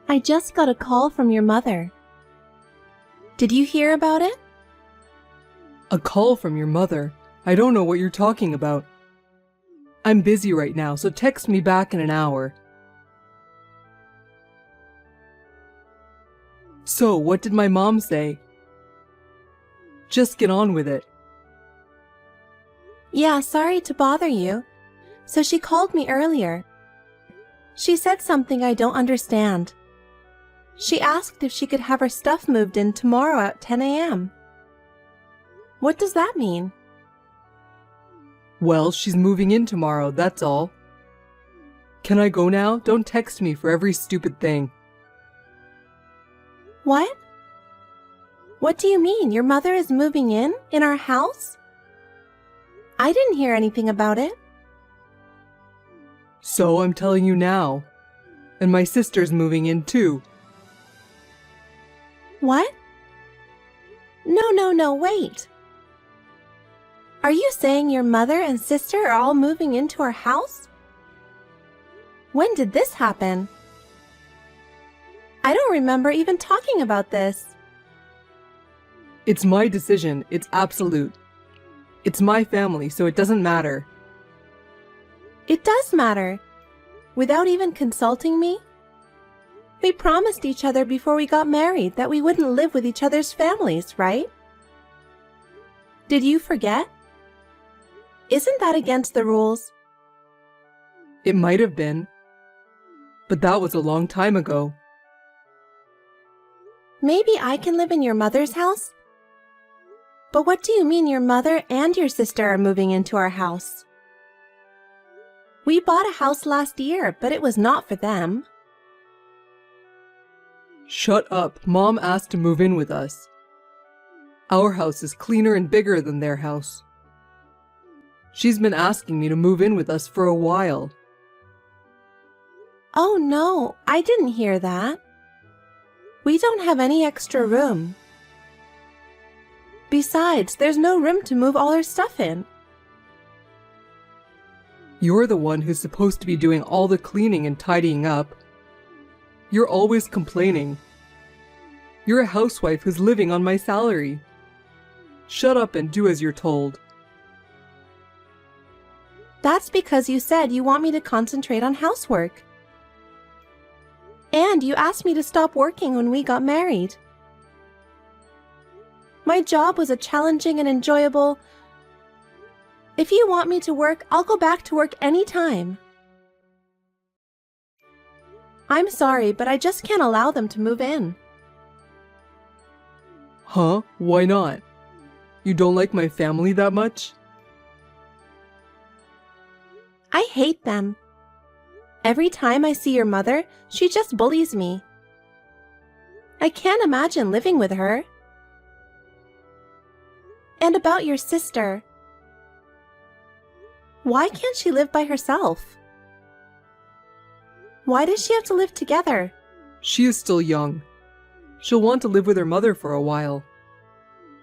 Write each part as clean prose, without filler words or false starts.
I just got a call from your mother. Did you hear about it? A call from your mother? I don't know what you're talking about. I'm busy right now, so text me back in an hour. So, what did my mom say? Just get on with it. Yeah, sorry to bother you. So she called me earlier. She said something I don't understand. She asked if she could have her stuff moved in tomorrow at 10 a.m. What does that mean? Well, she's moving in tomorrow, that's all. Can I go now? Don't text me for every stupid thing. What? What do you mean? Your mother is moving in our house? I didn't hear anything about it. So I'm telling you now. And my sister's moving in too. What? No, wait. Are you saying your mother and sister are all moving into our house? When did this happen? I don't remember even talking about this. It's my decision. It's absolute. It's my family, so it doesn't matter. It does matter. Without even consulting me? We promised each other before we got married that we wouldn't live with each other's families, right? Did you forget? Isn't that against the rules? It might have been. But that was a long time ago. Maybe I can live in your mother's house? But what do you mean your mother and your sister are moving into our house? We bought a house last year, but it was not for them. Shut up. Mom asked to move in with us. Our house is cleaner and bigger than their house. She's been asking me to move in with us for a while. Oh no, I didn't hear that. We don't have any extra room. Besides, there's no room to move all our stuff in. You're the one who's supposed to be doing all the cleaning and tidying up. You're always complaining. You're a housewife who's living on my salary. Shut up and do as you're told. That's because you said you want me to concentrate on housework. And you asked me to stop working when we got married. My job was a challenging and enjoyable. If you want me to work, I'll go back to work anytime. I'm sorry, but I just can't allow them to move in. Huh? Why not? You don't like my family that much? I hate them. Every time I see your mother, she just bullies me. I can't imagine living with her. And about your sister. Why can't she live by herself? Why does she have to live together? She is still young. She'll want to live with her mother for a while.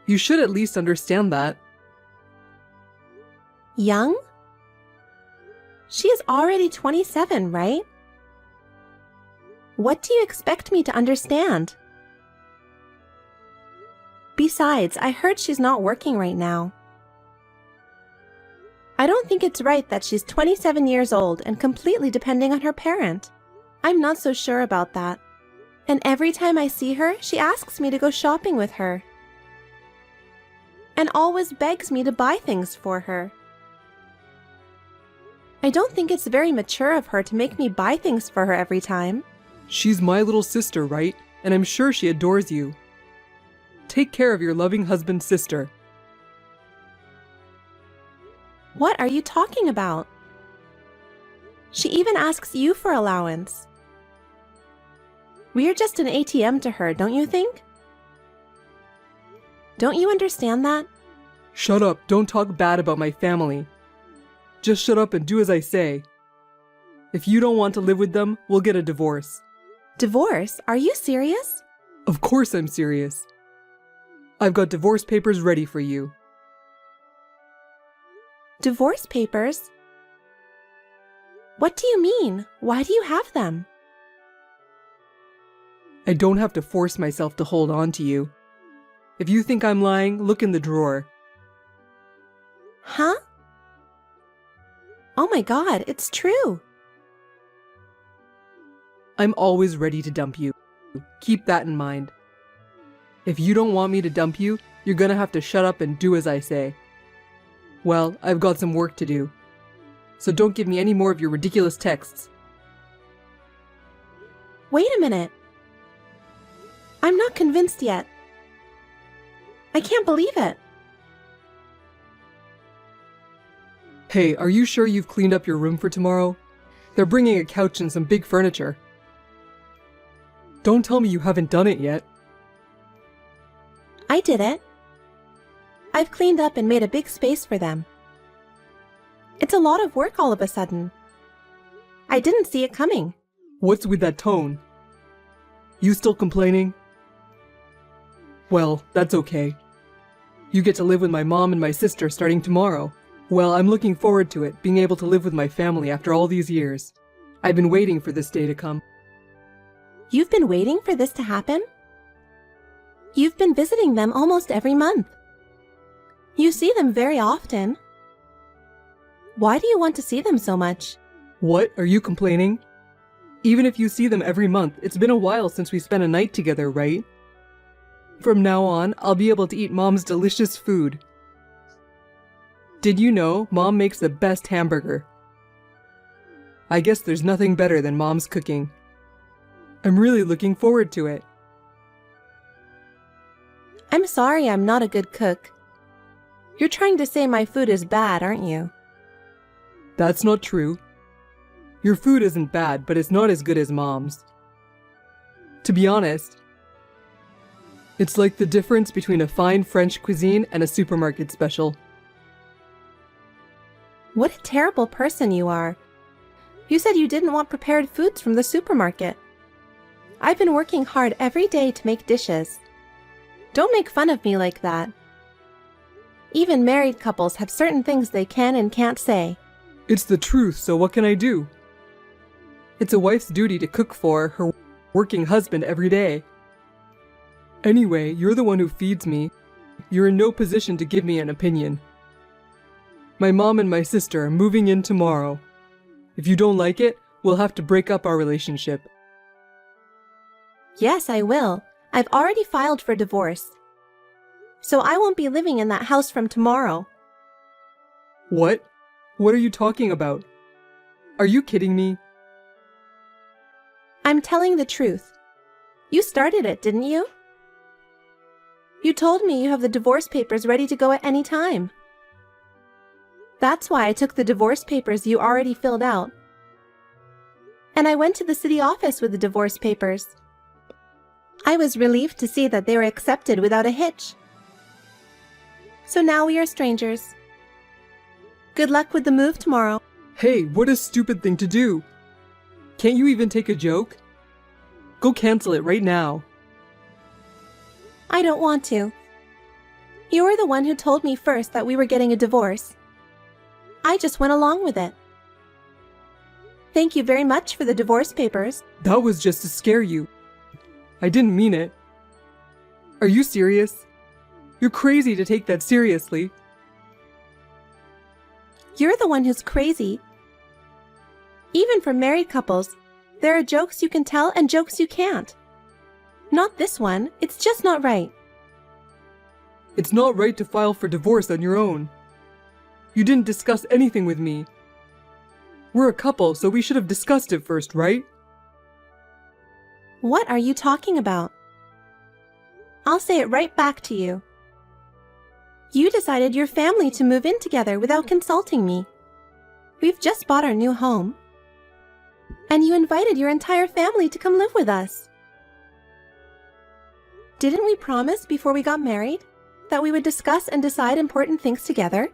You should at least understand that. Young? She is already 27, right? What do you expect me to understand? Besides, I heard she's not working right now. I don't think it's right that she's 27 years old and completely depending on her parent. I'm not so sure about that. And every time I see her, she asks me to go shopping with her. And always begs me to buy things for her. I don't think it's very mature of her to make me buy things for her every time. She's my little sister, right? And I'm sure she adores you. Take care of your loving husband's sister. What are you talking about? She even asks you for allowance. We're just an ATM to her, don't you think? Don't you understand that? Shut up. Don't talk bad about my family. Just shut up and do as I say. If you don't want to live with them, we'll get a divorce. Divorce? Are you serious? Of course I'm serious. I've got divorce papers ready for you. Divorce papers? What do you mean? Why do you have them? I don't have to force myself to hold on to you. If you think I'm lying, look in the drawer. Huh? Oh my God, it's true. I'm always ready to dump you. Keep that in mind. If you don't want me to dump you, you're gonna have to shut up and do as I say. Well, I've got some work to do. So don't give me any more of your ridiculous texts. Wait a minute. I'm not convinced yet. I can't believe it. Hey, are you sure you've cleaned up your room for tomorrow? They're bringing a couch and some big furniture. Don't tell me you haven't done it yet. I did it. I've cleaned up and made a big space for them. It's a lot of work all of a sudden. I didn't see it coming. What's with that tone? You still complaining? Well, that's okay. You get to live with my mom and my sister starting tomorrow. Well, I'm looking forward to it, being able to live with my family after all these years. I've been waiting for this day to come. You've been waiting for this to happen? You've been visiting them almost every month. You see them very often. Why do you want to see them so much? What? Are you complaining? Even if you see them every month, it's been a while since we spent a night together, right? From now on, I'll be able to eat Mom's delicious food. Did you know Mom makes the best hamburger? I guess there's nothing better than Mom's cooking. I'm really looking forward to it. I'm sorry I'm not a good cook. You're trying to say my food is bad, aren't you? That's not true. Your food isn't bad, but it's not as good as Mom's. To be honest, it's like the difference between a fine French cuisine and a supermarket special. What a terrible person you are. You said you didn't want prepared foods from the supermarket. I've been working hard every day to make dishes. Don't make fun of me like that. Even married couples have certain things they can and can't say. It's the truth, so what can I do? It's a wife's duty to cook for her working husband every day. Anyway, you're the one who feeds me. You're in no position to give me an opinion. My mom and my sister are moving in tomorrow. If you don't like it, we'll have to break up our relationship. Yes, I will. I've already filed for divorce. So I won't be living in that house from tomorrow. What? What are you talking about? Are you kidding me? I'm telling the truth. You started it, didn't you? You told me you have the divorce papers ready to go at any time. That's why I took the divorce papers you already filled out. And I went to the city office with the divorce papers. I was relieved to see that they were accepted without a hitch. So now we are strangers. Good luck with the move tomorrow. Hey, what a stupid thing to do. Can't you even take a joke? Go cancel it right now. I don't want to. You were the one who told me first that we were getting a divorce. I just went along with it. Thank you very much for the divorce papers. That was just to scare you. I didn't mean it. Are you serious? You're crazy to take that seriously. You're the one who's crazy. Even for married couples, there are jokes you can tell and jokes you can't. Not this one. It's just not right. It's not right to file for divorce on your own. You didn't discuss anything with me. We're a couple, so we should have discussed it first, right? What are you talking about? I'll say it right back to you. You decided your family to move in together without consulting me. We've just bought our new home. And you invited your entire family to come live with us. Didn't we promise before we got married that we would discuss and decide important things together?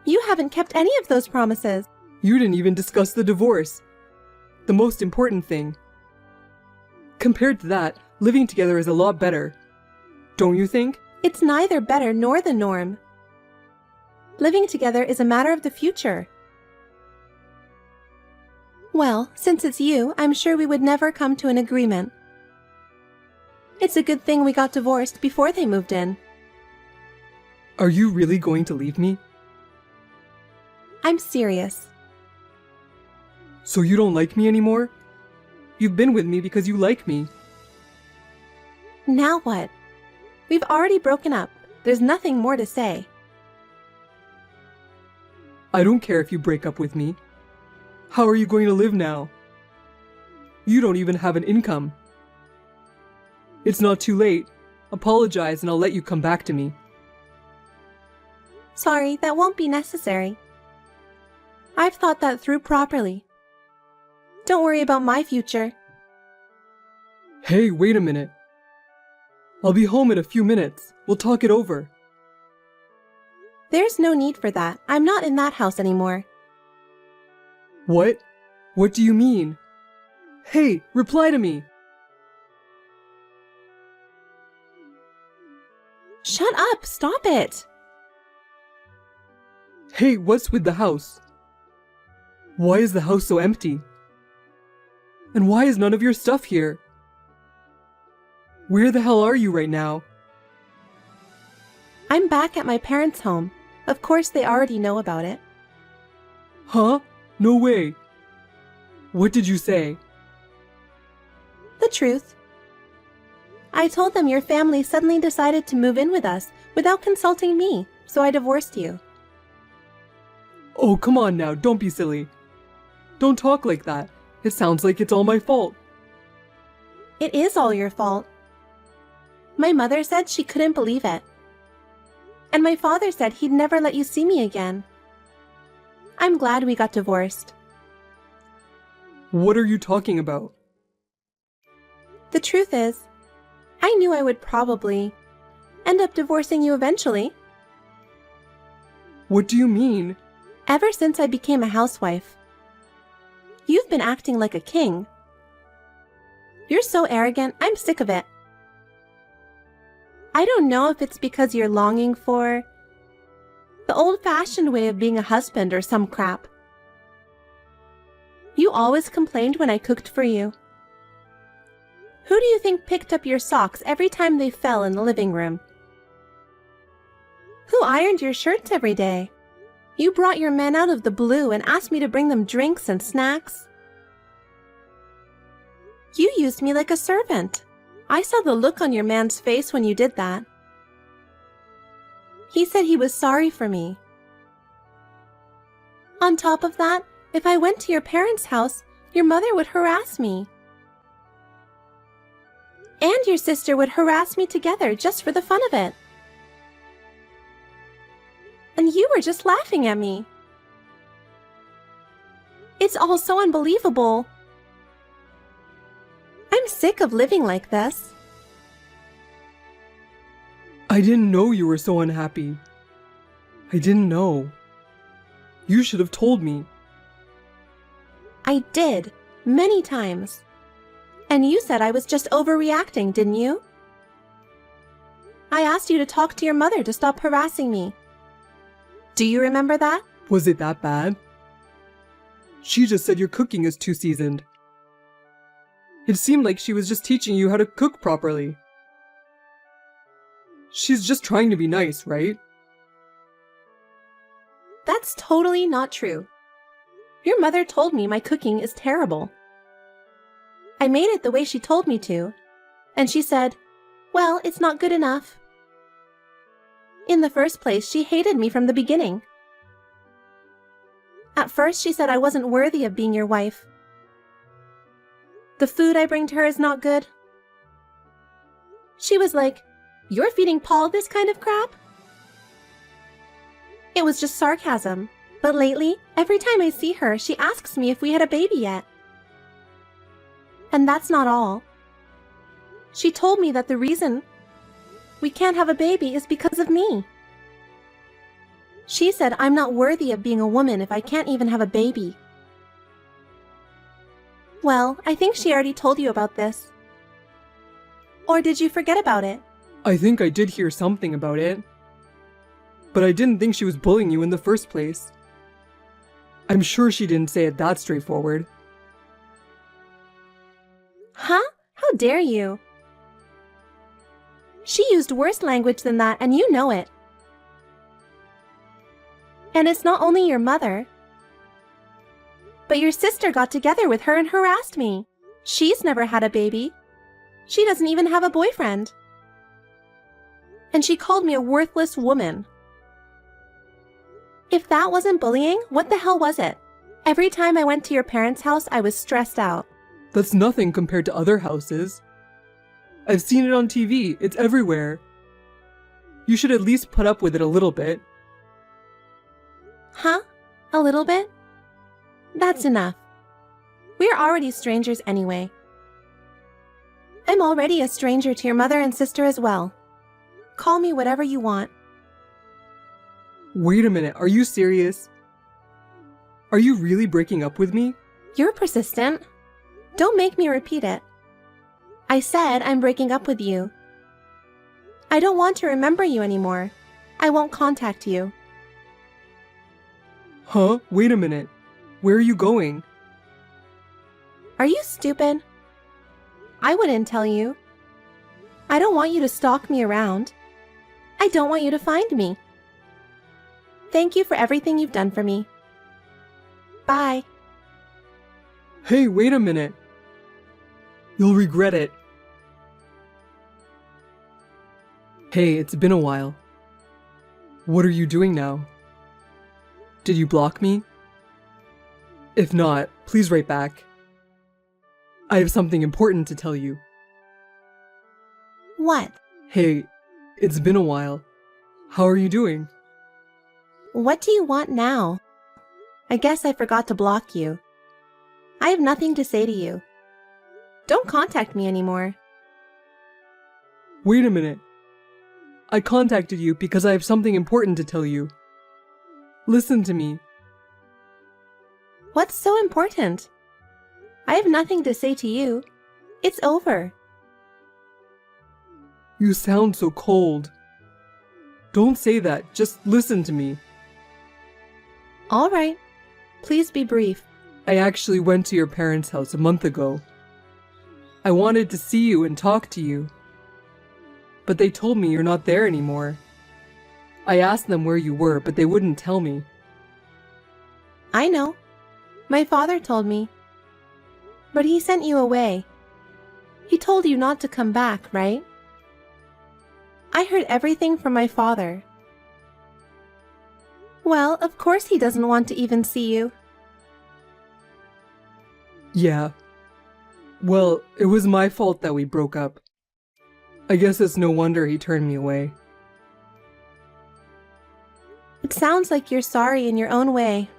You haven't kept any of those promises. You didn't even discuss the divorce. The most important thing. Compared to that, living together is a lot better. Don't you think? It's neither better nor the norm. Living together is a matter of the future. Well, since it's you, I'm sure we would never come to an agreement. It's a good thing we got divorced before they moved in. Are you really going to leave me? I'm serious. So you don't like me anymore? You've been with me because you like me. Now what? We've already broken up. There's nothing more to say. I don't care if you break up with me. How are you going to live now? You don't even have an income. It's not too late. Apologize and I'll let you come back to me. Sorry, that won't be necessary. I've thought that through properly. Don't worry about my future. Hey, wait a minute. I'll be home in a few minutes. We'll talk it over. There's no need for that. I'm not in that house anymore. What? What do you mean? Hey, reply to me. Shut up! Stop it! Hey, what's with the house? Why is the house so empty? And why is none of your stuff here? Where the hell are you right now? I'm back at my parents' home. Of course, they already know about it. Huh? No way. What did you say? The truth. I told them your family suddenly decided to move in with us without consulting me, so I divorced you. Oh, come on now, don't be silly. Don't talk like that. It sounds like it's all my fault. It is all your fault. My mother said she couldn't believe it. And my father said he'd never let you see me again. I'm glad we got divorced. What are you talking about? The truth is, I knew I would probably end up divorcing you eventually. What do you mean? Ever since I became a housewife, you've been acting like a king. You're so arrogant, I'm sick of it. I don't know if it's because you're longing for the old-fashioned way of being a husband or some crap. You always complained when I cooked for you. Who do you think picked up your socks every time they fell in the living room? Who ironed your shirts every day? You brought your men out of the blue and asked me to bring them drinks and snacks. You used me like a servant. I saw the look on your man's face when you did that. He said he was sorry for me. On top of that, if I went to your parents' house, your mother would harass me. And your sister would harass me together just for the fun of it. And you were just laughing at me. It's all so unbelievable. I'm sick of living like this. I didn't know you were so unhappy. I didn't know. You should have told me. I did, many times. And you said I was just overreacting, didn't you? I asked you to talk to your mother to stop harassing me. Do you remember that? Was it that bad? She just said your cooking is too seasoned. It seemed like she was just teaching you how to cook properly. She's just trying to be nice, right? That's totally not true. Your mother told me my cooking is terrible. I made it the way she told me to, and she said, well, it's not good enough. In the first place, she hated me from the beginning. At first, she said I wasn't worthy of being your wife. The food I bring to her is not good. She was like, you're feeding Paul this kind of crap? It was just sarcasm, but lately, every time I see her, she asks me if we had a baby yet. And that's not all. She told me that the reason we can't have a baby is because of me. She said I'm not worthy of being a woman if I can't even have a baby. Well, I think she already told you about this. Or did you forget about it? I think I did hear something about it. But I didn't think she was bullying you in the first place. I'm sure she didn't say it that straightforward. Huh? How dare you? She used worse language than that, and you know it. And it's not only your mother, but your sister got together with her and harassed me. She's never had a baby. She doesn't even have a boyfriend. And she called me a worthless woman. If that wasn't bullying, what the hell was it? Every time I went to your parents' house, I was stressed out. That's nothing compared to other houses. I've seen it on TV. It's everywhere. You should at least put up with it a little bit. Huh? A little bit? That's enough. We're already strangers anyway. I'm already a stranger to your mother and sister as well. Call me whatever you want. Wait a minute, are you serious? Are you really breaking up with me? You're persistent. Don't make me repeat it. I said I'm breaking up with you. I don't want to remember you anymore. I won't contact you. Huh? Wait a minute. Where are you going? Are you stupid? I wouldn't tell you. I don't want you to stalk me around. I don't want you to find me. Thank you for everything you've done for me. Bye. Hey, wait a minute. You'll regret it. Hey, it's been a while. What are you doing now? Did you block me? If not, please write back. I have something important to tell you. What? Hey, it's been a while. How are you doing? What do you want now? I guess I forgot to block you. I have nothing to say to you. Don't contact me anymore. Wait a minute. I contacted you because I have something important to tell you. Listen to me. What's so important? I have nothing to say to you. It's over. You sound so cold. Don't say that. Just listen to me. All right. Please be brief. I actually went to your parents' house a month ago. I wanted to see you and talk to you. But they told me you're not there anymore. I asked them where you were, but they wouldn't tell me. I know. My father told me. But he sent you away. He told you not to come back, right? I heard everything from my father. Well, of course he doesn't want to even see you. Yeah. Well, it was my fault that we broke up. I guess it's no wonder he turned me away. It sounds like you're sorry in your own way.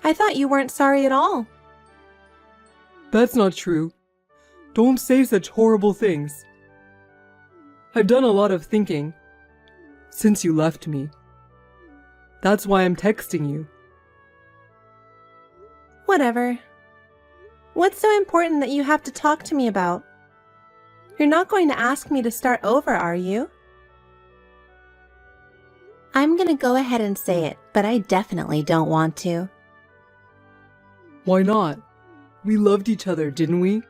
I thought you weren't sorry at all. That's not true. Don't say such horrible things. I've done a lot of thinking since you left me. That's why I'm texting you. Whatever. What's so important that you have to talk to me about? You're not going to ask me to start over, are you? I'm gonna go ahead and say it, but I definitely don't want to. Why not? We loved each other, didn't we?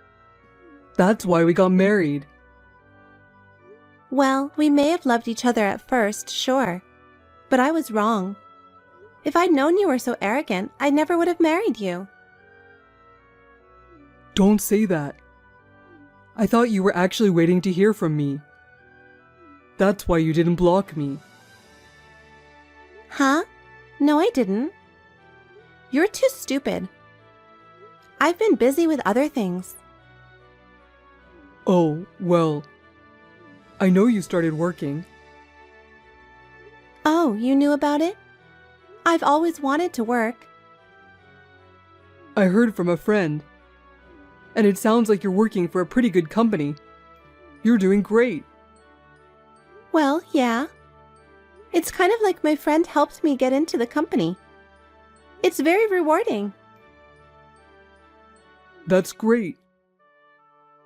That's why we got married. Well, we may have loved each other at first, sure. But I was wrong. If I'd known you were so arrogant, I never would have married you. Don't say that. I thought you were actually waiting to hear from me. That's why you didn't block me. Huh? No, I didn't. You're too stupid. I've been busy with other things. Oh, well, I know you started working. Oh, you knew about it? I've always wanted to work. I heard from a friend. And it sounds like you're working for a pretty good company. You're doing great. Well, yeah. It's kind of like my friend helped me get into the company. It's very rewarding. That's great.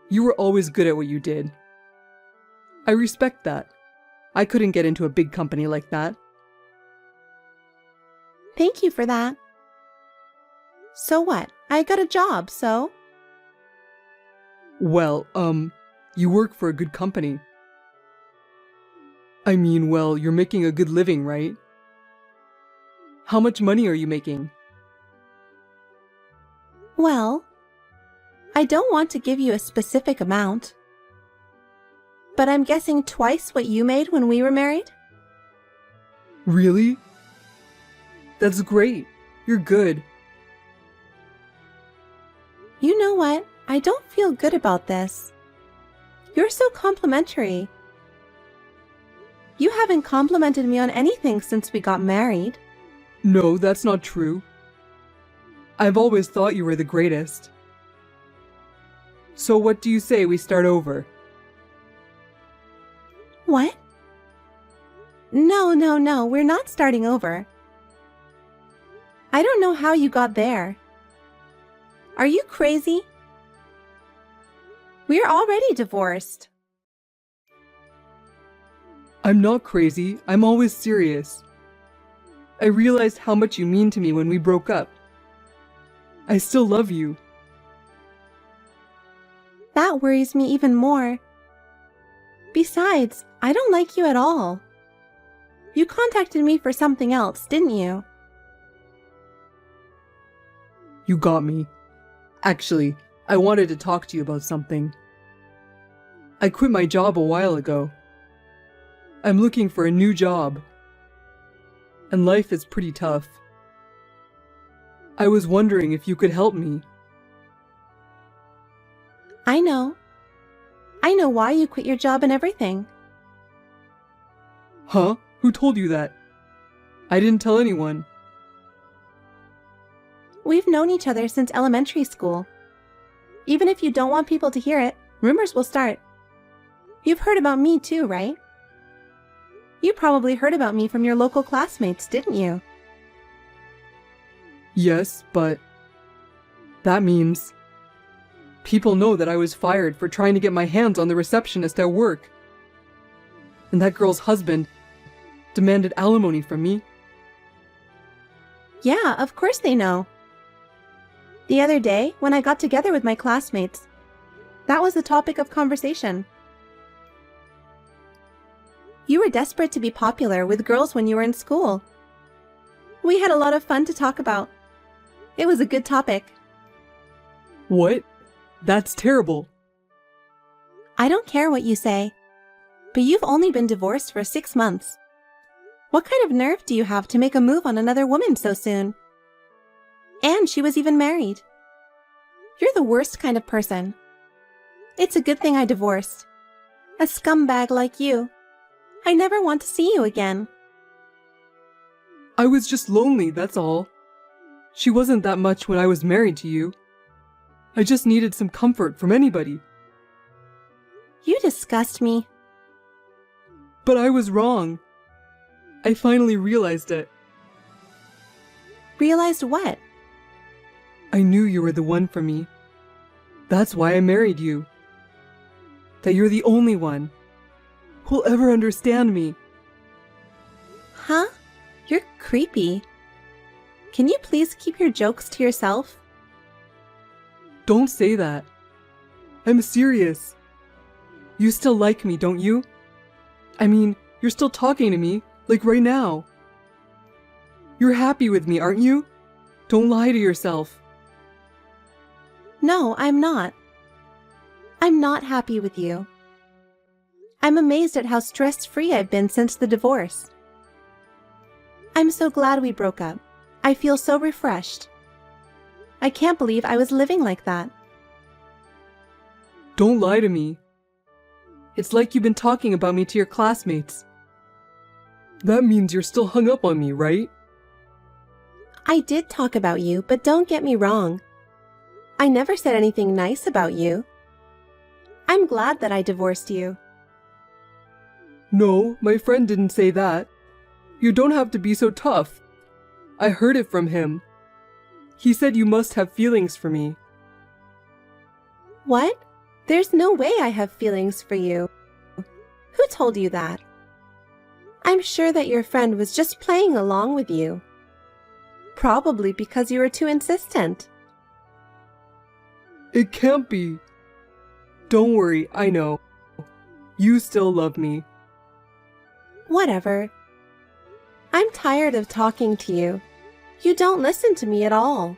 You were always good at what you did. I respect that. I couldn't get into a big company like that. Thank you for that. So what? I got a job, so? Well, you work for a good company. I mean, well, you're making a good living, right? How much money are you making? Well, I don't want to give you a specific amount, but I'm guessing twice what you made when we were married? Really? That's great. You're good. You know what? I don't feel good about this. You're so complimentary. You haven't complimented me on anything since we got married. No, that's not true. I've always thought you were the greatest. So what do you say we start over? What? No, we're not starting over. I don't know how you got there. Are you crazy? We're already divorced. I'm not crazy. I'm always serious. I realized how much you mean to me when we broke up. I still love you. That worries me even more. Besides, I don't like you at all. You contacted me for something else, didn't you? You got me. Actually, I wanted to talk to you about something. I quit my job a while ago. I'm looking for a new job. And life is pretty tough. I was wondering if you could help me. I know. I know why you quit your job and everything. Huh? Who told you that? I didn't tell anyone. We've known each other since elementary school. Even if you don't want people to hear it, rumors will start. You've heard about me too, right? You probably heard about me from your local classmates, didn't you? Yes, but that means people know that I was fired for trying to get my hands on the receptionist at work. And that girl's husband demanded alimony from me. Yeah, of course they know. The other day, when I got together with my classmates, that was the topic of conversation. You were desperate to be popular with girls when you were in school. We had a lot of fun to talk about. It was a good topic. What? That's terrible. I don't care what you say, but you've only been divorced for 6 months. What kind of nerve do you have to make a move on another woman so soon? And she was even married. You're the worst kind of person. It's a good thing I divorced. A scumbag like you. I never want to see you again. I was just lonely, that's all. She wasn't that much when I was married to you. I just needed some comfort from anybody. You disgust me. But I was wrong. I finally realized it. Realized what? I knew you were the one for me. That's why I married you. That you're the only one who'll ever understand me. Huh? You're creepy. Can you please keep your jokes to yourself? Don't say that. I'm serious. You still like me, don't you? I mean, you're still talking to me, like right now. You're happy with me, aren't you? Don't lie to yourself. No, I'm not. I'm not happy with you. I'm amazed at how stress-free I've been since the divorce. I'm so glad we broke up. I feel so refreshed. I can't believe I was living like that. Don't lie to me. It's like you've been talking about me to your classmates. That means you're still hung up on me, right? I did talk about you, but don't get me wrong. I never said anything nice about you. I'm glad that I divorced you. No, my friend didn't say that. You don't have to be so tough. I heard it from him. He said you must have feelings for me. What? There's no way I have feelings for you. Who told you that? I'm sure that your friend was just playing along with you. Probably because you were too insistent. It can't be. Don't worry, I know. You still love me. Whatever. I'm tired of talking to you. You don't listen to me at all.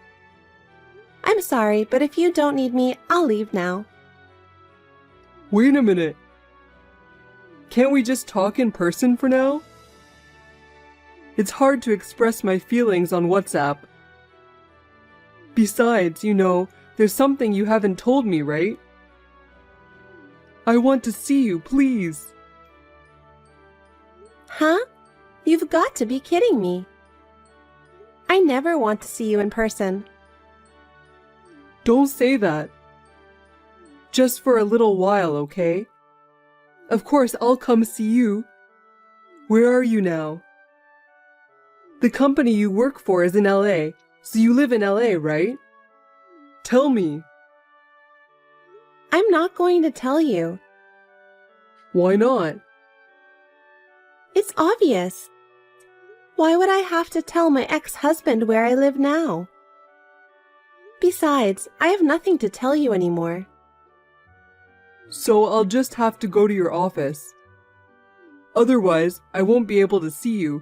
I'm sorry, but if you don't need me, I'll leave now. Wait a minute. Can't we just talk in person for now? It's hard to express my feelings on WhatsApp. Besides, there's something you haven't told me, right? I want to see you, please. Huh? You've got to be kidding me. I never want to see you in person. Don't say that. Just for a little while, okay? Of course, I'll come see you. Where are you now? The company you work for is in LA, so you live in LA, right? Tell me. I'm not going to tell you. Why not? It's obvious. Why would I have to tell my ex-husband where I live now? Besides, I have nothing to tell you anymore. So I'll just have to go to your office. Otherwise, I won't be able to see you.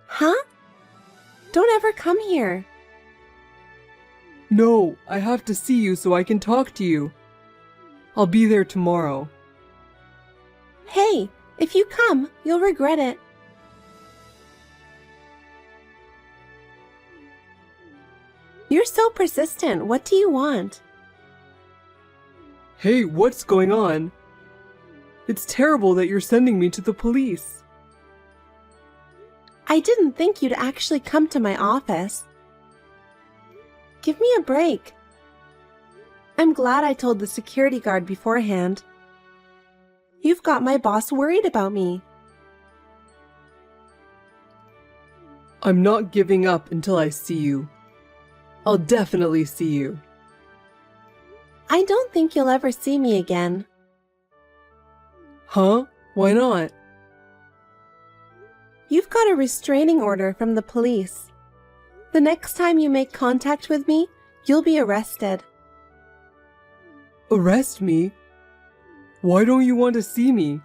Huh? Don't ever come here. No, I have to see you so I can talk to you. I'll be there tomorrow. Hey, if you come, you'll regret it. You're so persistent. What do you want? Hey, what's going on? It's terrible that you're sending me to the police. I didn't think you'd actually come to my office. Give me a break. I'm glad I told the security guard beforehand. You've got my boss worried about me. I'm not giving up until I see you. I'll definitely see you. I don't think you'll ever see me again. Huh? Why not? You've got a restraining order from the police. The next time you make contact with me, you'll be arrested. Arrest me? Why don't you want to see me?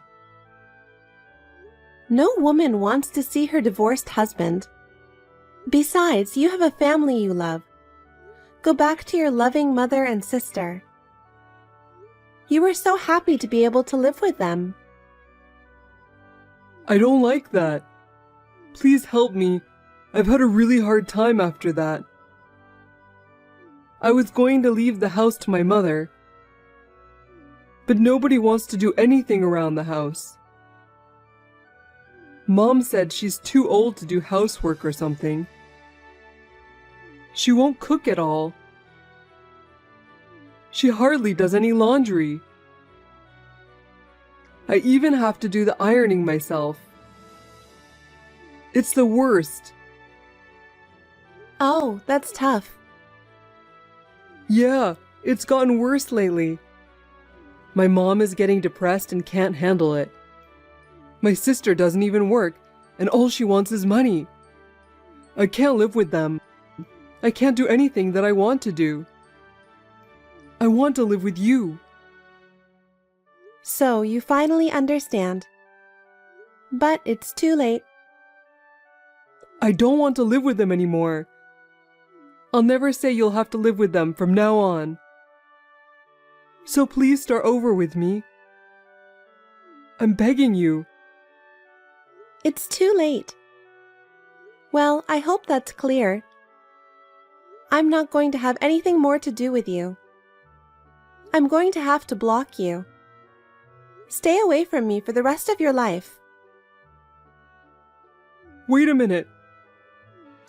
No woman wants to see her divorced husband. Besides, you have a family you love. Go back to your loving mother and sister. You were so happy to be able to live with them. I don't like that. Please help me. I've had a really hard time after that. I was going to leave the house to my mother, but nobody wants to do anything around the house. Mom said she's too old to do housework or something. She won't cook at all. She hardly does any laundry. I even have to do the ironing myself. It's the worst. Oh, that's tough. Yeah, it's gotten worse lately. My mom is getting depressed and can't handle it. My sister doesn't even work, and all she wants is money. I can't live with them. I can't do anything that I want to do. I want to live with you. So you finally understand. But it's too late. I don't want to live with them anymore. I'll never say you'll have to live with them from now on. So please start over with me. I'm begging you. It's too late. Well, I hope that's clear. I'm not going to have anything more to do with you. I'm going to have to block you. Stay away from me for the rest of your life. Wait a minute.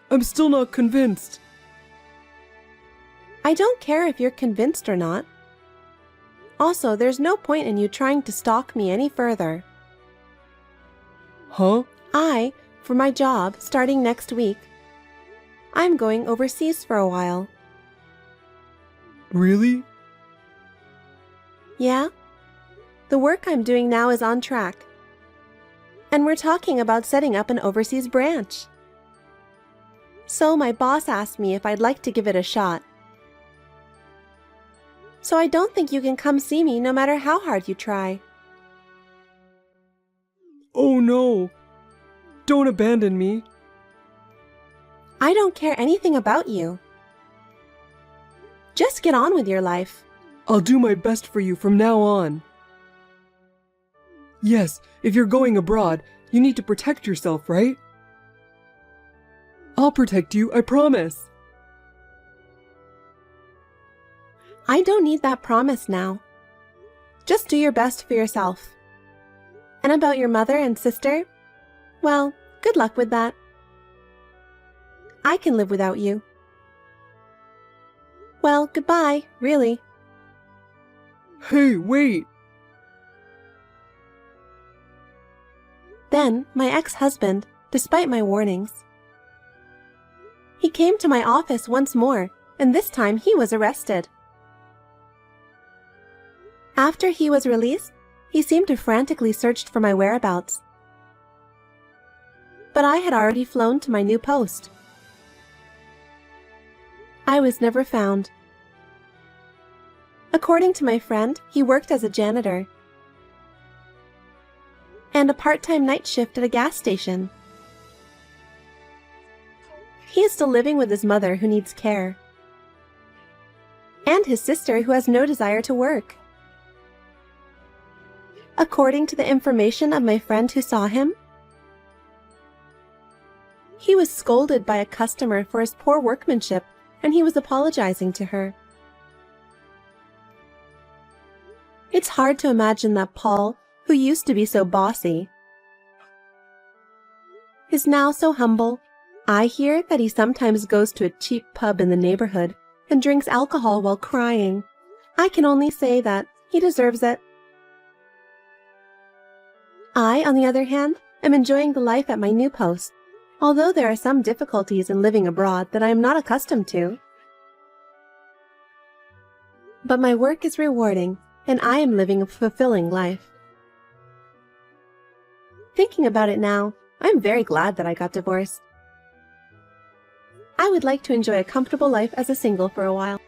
I'm still not convinced. I don't care if you're convinced or not. Also, there's no point in you trying to stalk me any further. Huh? For my job, starting next week, I'm going overseas for a while. Really? Yeah? The work I'm doing now is on track. And we're talking about setting up an overseas branch. So my boss asked me if I'd like to give it a shot. so I don't think you can come see me no matter how hard you try. Oh no! Don't abandon me! I don't care anything about you. Just get on with your life. I'll do my best for you from now on. Yes, if you're going abroad, you need to protect yourself, right? I'll protect you, I promise. I don't need that promise now. Just do your best for yourself. And about your mother and sister? Well, good luck with that. I can live without you. Well, goodbye, really. Hey, wait! Then, my ex-husband, despite my warnings, he came to my office once more, and this time he was arrested. After he was released, he seemed to frantically search for my whereabouts. But I had already flown to my new post. I was never found. According to my friend, he worked as a janitor and a part-time night shift at a gas station. He is still living with his mother who needs care, and his sister who has no desire to work. According to the information of my friend who saw him, he was scolded by a customer for his poor workmanship, and he was apologizing to her. It's hard to imagine that Paul, who used to be so bossy, is now so humble. I hear that he sometimes goes to a cheap pub in the neighborhood and drinks alcohol while crying. I can only say that he deserves it. I, on the other hand, am enjoying the life at my new post, although there are some difficulties in living abroad that I am not accustomed to. But my work is rewarding, and I am living a fulfilling life. Thinking about it now, I'm very glad that I got divorced. I would like to enjoy a comfortable life as a single for a while.